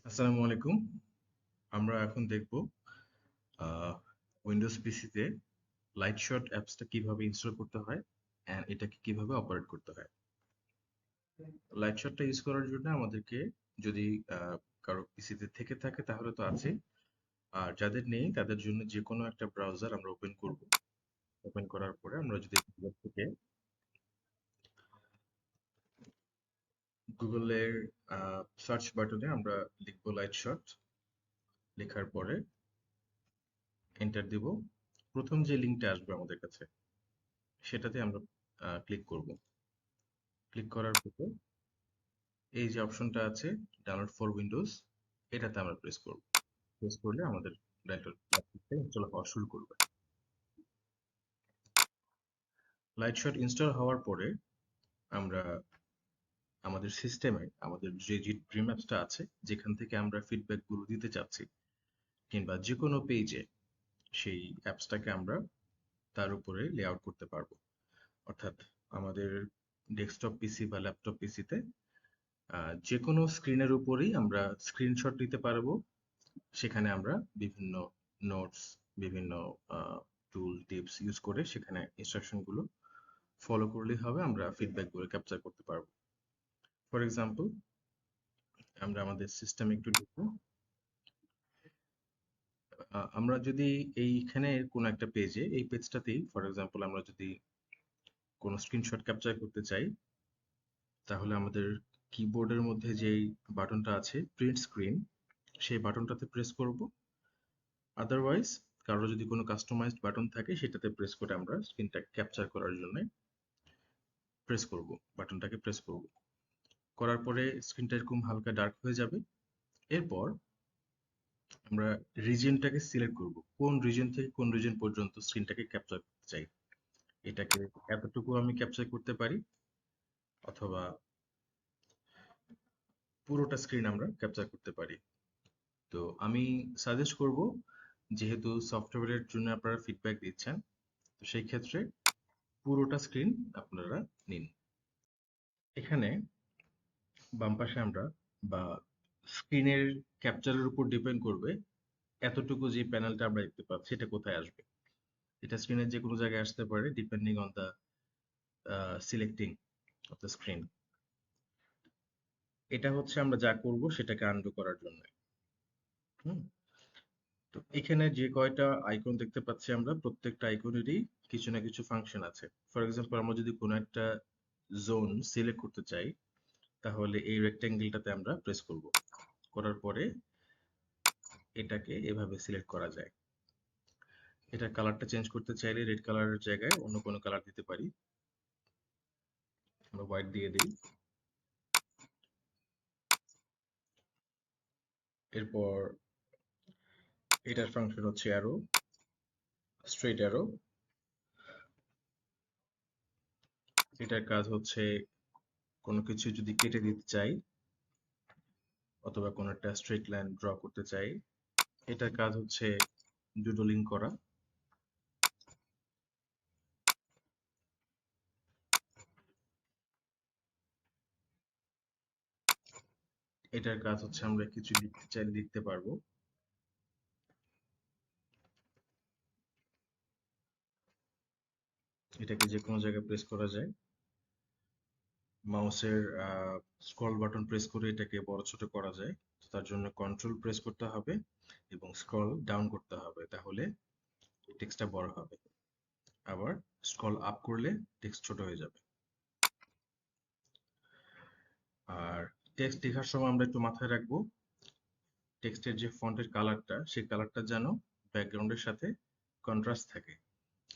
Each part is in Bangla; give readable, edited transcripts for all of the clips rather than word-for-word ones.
আসসালামু আলাইকুম। আমরা এখন দেখব উইন্ডোজ পিসিতে লাইটশট অ্যাপসটা কিভাবে ইনস্টল করতে হয় এন্ড এটাকে কিভাবে অপারেট করতে হয়। লাইটশটটা ইউজ করার জন্য আমাদেরকে যদি আহ, কারো পিসিতে থেকে থাকে তাহলে তো আছে, আর যাদের নেই তাদের জন্য যে কোনো একটা ব্রাউজার আমরা ওপেন করব। ওপেন করার পরে আমরা যদি গুগল থেকে গুগলের সার্চ বাটনে আমরা লিখব লাইটশট, লেখার পরে এন্টার দিব। প্রথম যে লিঙ্কটা আসবে আমাদের কাছে সেটাতে আমরা ক্লিক করব। ক্লিক করার পরে এই যে অপশনটা আছে ডাউনলোড ফর উইন্ডোজ, এটাতে আমরা প্রেস করব। প্রেস করলে আমাদের ল্যাপটপে ইনস্টল হওয়া শুরু করবে। লাইটশট ইনস্টল হওয়ার পরে আমরা আমাদের সিস্টেমে আমাদের যে ড্রিম অ্যাপসটা আছে, যেখান থেকে আমরা ফিডব্যাক গুলো দিতে চাচ্ছি, কিংবা যে কোনো পেজে সেই অ্যাপসটাকে আমরা তার উপরে লেআউট করতে পারবো। অর্থাৎ আমাদের ডেস্কটপ পিসি বা ল্যাপটপ পিসিতে যে কোনো স্ক্রিনের উপরেই আমরা স্ক্রিনশট নিতে পারবো। সেখানে আমরা বিভিন্ন নোটস, বিভিন্ন টুল টিপস ইউজ করে সেখানে ইনস্ট্রাকশন গুলো ফলো করলেই হবে, আমরা ফিডব্যাক গুলো ক্যাপচার করতে পারবো। ফর এক্সাম্পল, আমরা আমাদের সিস্টেমে একটু দেখব। আমরা যদি এইখানে কোনো একটা পেজে, এই পেজটাতেই ফর এক্সাম্পল আমরা যদি কোনো স্ক্রিনশট ক্যাপচার করতে চাই, তাহলে আমাদের কিবোর্ডের মধ্যে যেই বাটনটা আছে প্রিন্ট স্ক্রিন, সেই বাটনটাতে প্রেস করব। আদারওয়াইজ কারো যদি কোনো কাস্টমাইজড বাটন থাকে সেটাতে প্রেস করে আমরা স্ক্রিনটা ক্যাপচার করার জন্য প্রেস করব, বাটনটাকে প্রেস করব। করার পরে স্ক্রিনটা এরকম হালকা ডার্ক হয়ে যাবে। এরপর আমরা রিজিয়নটাকে সিলেক্ট করব, কোন রিজিয়ন থেকে কোন রিজিয়ন পর্যন্ত স্ক্রিনটাকে ক্যাপচার করতে চাই। এটাকে এতটুকু আমি ক্যাপচার করতে পারি, অথবা পুরোটা স্ক্রিন আমরা ক্যাপচার করতে পারি। তো আমি সাজেস্ট করব, যেহেতু সফটওয়্যারের জন্য আপনারা ফিডব্যাক দিচ্ছেন, তো সেই ক্ষেত্রে পুরোটা স্ক্রিন আপনারা নিন। এখানে বাম পাশে আমরা বা স্ক্রিনের ক্যাপচারের উপর ডিপেন্ড করবে এতটুকু যে প্যানেলটা আমরা দেখতে পাচ্ছি এটা কোথায় আসবে। এটা স্ক্রিনের যে কোনো জায়গায় আসতে পারে depending on the selecting of the screen. এটা হচ্ছে আমরা যা করব সেটাকে আনডু করার জন্য। হুম। তো এখানে যে কয়টা আইকন দেখতে পাচ্ছি আমরা, প্রত্যেকটা আইকনেরই কিছু না কিছু ফাংশন আছে। ফর এক্সাম্পল, আমরা যদি কোনো একটা জোন সিলেক্ট করতে চাই, তাহলে এই রেক্টেঙ্গেলটাতে আমরা প্রেস করব। করার পরে এটাকে এভাবে সিলেক্ট করা যায়। এটার কালারটা চেঞ্জ করতে চাইলে রেড কালারের জায়গায় অন্য কোনো কালার দিতে পারি। আমরা হোয়াইট দিয়ে দিই। এরপর এটার ফাংশন হচ্ছে অ্যারো, স্ট্রেট অ্যারো। এটার কাজ হচ্ছে কোনো কিছু যদি কেটে দিতে চাই অথবা কোনো একটা স্ট্রেট লাইন ড্র করতে চাই, এটার কাজ হচ্ছে ডুডলিং করা। এটার কাজ হচ্ছে আমরা কিছু লিখতে চাইলে লিখতে পারবো। এটাকে যে কোনো জায়গায় প্রেস করা যায়। মাউসের স্ক্রল বাটন প্রেস করে এটাকে বড় ছোট করা যায়। তার জন্য কন্ট্রোল প্রেস করতে হবে এবং স্ক্রল ডাউন করতে হবে, তাহলে টেক্সটটা বড় হবে। আবার স্ক্রল আপ করলে টেক্সট ছোট হয়ে যাবে। আর টেক্সট লেখার সময় আমরা একটু মাথায় রাখবো, টেক্সটের যে ফন্টের কালারটা, সেই কালারটা যেন ব্যাকগ্রাউন্ডের সাথে কন্ট্রাস্ট থাকে,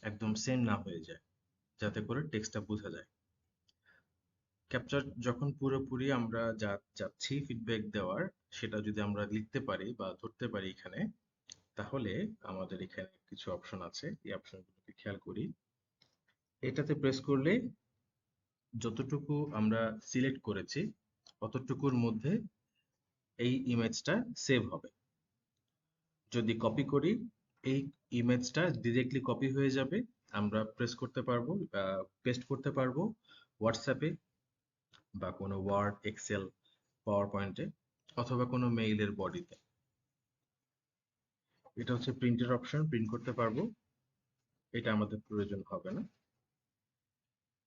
একদম সেম না হয়ে যায়, যাতে করে টেক্সটটা বোঝা যায়। ক্যাপচার যখন পুরোপুরি আমরা যা চাচ্ছি ফিডব্যাক দেওয়ার, সেটা যদি আমরা লিখতে পারি বা ধরতে পারি এখানে, তাহলে আমাদের এখানে কিছু অপশন আছে, এই অপশনগুলোকে খেয়াল করি। এটাতে প্রেস করলে যতটুকু আমরা সিলেক্ট করেছি অতটুকুর মধ্যে এই ইমেজটা সেভ হবে। যদি কপি করি, এই ইমেজটা ডিরেক্টলি কপি হয়ে যাবে। আমরা প্রেস করতে পারবো, পেস্ট করতে পারবো হোয়াটসঅ্যাপে বা কোনো ওয়ার্ড, এক্সেল, পাওয়ার পয়েন্টে। অথবা কোনো মেইলের বডিতে। এটা হচ্ছে প্রিন্টের অপশন, প্রিন্ট করতে পারবো, এটা আমাদের প্রয়োজন হবে না।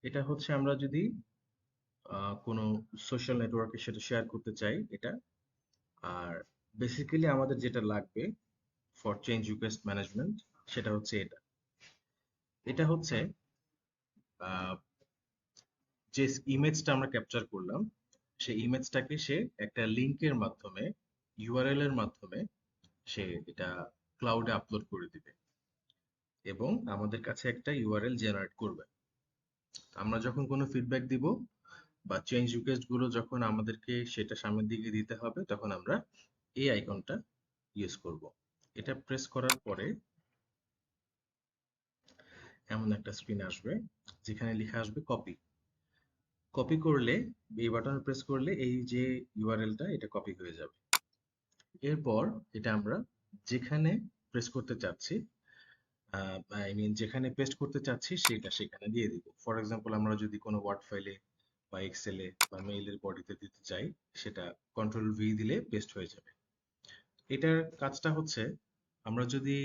এটা হচ্ছে আমরা যদি কোনো সোশ্যাল নেটওয়ার্কের সাথে শেয়ার করতে চাই এটা। আর বেসিক্যালি আমাদের যেটা লাগবে ফর চেঞ্জ রিকোয়েস্ট ম্যানেজমেন্ট সেটা হচ্ছে এটা। এটা হচ্ছে আহ, যে ইমেজটা আমরা ক্যাপচার করলাম সেই ইমেজটাকে সে একটা লিংকের মাধ্যমে, ইউআরএল এর মাধ্যমে সে এটা ক্লাউডে আপলোড করে দিবে এবং আমাদের কাছে একটা ইউআরএল জেনারেট করবে। আমরা যখন কোনো ফিডব্যাক দিব বা চেঞ্জ রিকোয়েস্ট গুলো যখন আমাদেরকে সেটা সামনের দিকে দিতে হবে তখন আমরা এই আইকনটা ইউজ করব। এটা প্রেস করার পরে এমন একটা স্ক্রিন আসবে যেখানে লেখা আসবে কপি। কপি করলে, এই বাটন প্রেস করলে এই যে ইউআরএলটা এটা কপি হয়ে যাবে। এরপর এটা আমরা যেখানে প্রেস করতে চাচ্ছি, আই মিন যেখানে পেস্ট করতে চাচ্ছি সেটা সেখানে দিয়ে দিব। ফর এক্সাম্পল আমরা যদি কোনো ওয়ার্ড ফাইলে বা এক্সেলে বা মেইলের বডিতে দিতে চাই, সেটা কন্ট্রোল ভি দিলে পেস্ট হয়ে যাবে। এটার কাজটা হচ্ছে আমরা যদি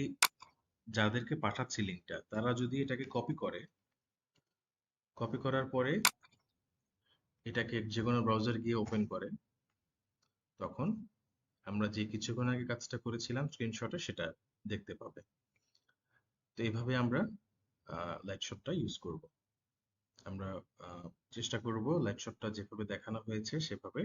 যাদেরকে পাঠাচ্ছি লিঙ্কটা তারা যদি এটাকে কপি করে, কপি করার পরে এটাকে যে কোনো ব্রাউজার গিয়ে ওপেন করে, তখন আমরা যে কিছুক্ষণ আগে কাজটা করেছিলাম স্ক্রিনশটে সেটা দেখতে পাবে। তো এইভাবে আমরা লাইটশপটা ইউজ করব। আমরা চেষ্টা করব লাইটশপটা যেভাবে দেখানো হয়েছে সেভাবে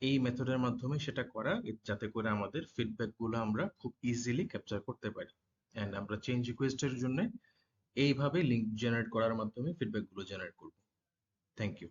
এই মেথডের মাধ্যমে সেটা করা, যাতে করে আমাদের ফিডব্যাক গুলো আমরা খুব ইজিলি ক্যাপচার করতে পারি। এন্ড আমরা চেঞ্জ রিকোয়েস্টের জন্য এইভাবে লিঙ্ক জেনারেট করার মাধ্যমে ফিডব্যাক গুলো জেনারেট করব। Thank you.